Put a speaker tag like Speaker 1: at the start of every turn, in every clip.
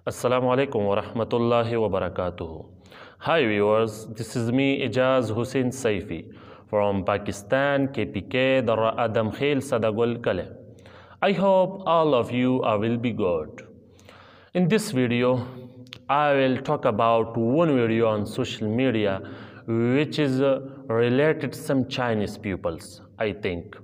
Speaker 1: Assalamu alaikum wa rahmatullahi wa barakatuhu. Hi viewers, this is me اعجاز Hussein Seifi from Pakistan, KPK, Darra Adam Khel Sadagul Kale. I hope all of you will be good. In this video, I will talk about one video on social media which is related to some Chinese pupils, I think.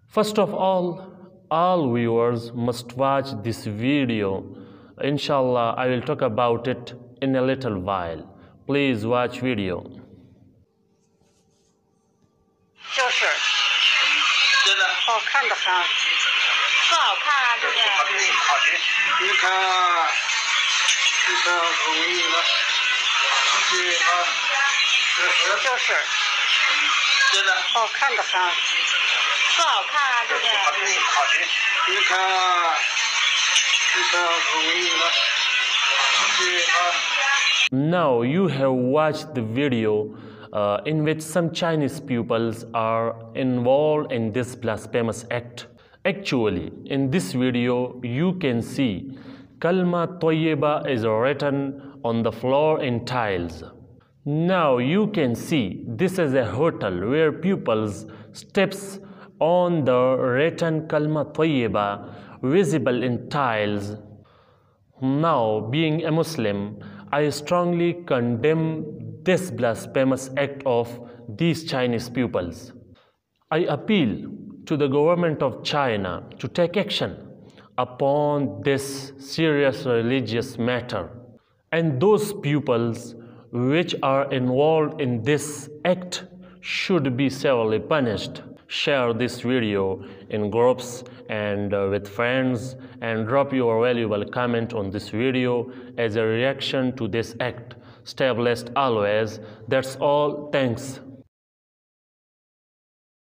Speaker 1: First of all viewers must watch this video. Inshallah, I will talk about it in a little while. Please watch video.
Speaker 2: 就是真的好看的很，是好看啊，这个。好听，你看，容易了，就是真的好看的很，是好看啊，这个。好听，你看，容易了。
Speaker 1: Now you have watched the video in which some Chinese pupils are involved in this blasphemous act. Actually, in this video, you can see Kalma Tayyiba is written on the floor in tiles. Now you can see this is a hotel where pupils steps on the written Kalma Tayyiba visible in tiles. Now, being a Muslim, I strongly condemn this blasphemous act of these Chinese pupils. I appeal to the government of China to take action upon this serious religious matter, and those pupils which are involved in this act should be severely punished. Share this video in groups and with friends, and drop your valuable comment on this video as a reaction to this act. Stay blessed always. That's all. Thanks.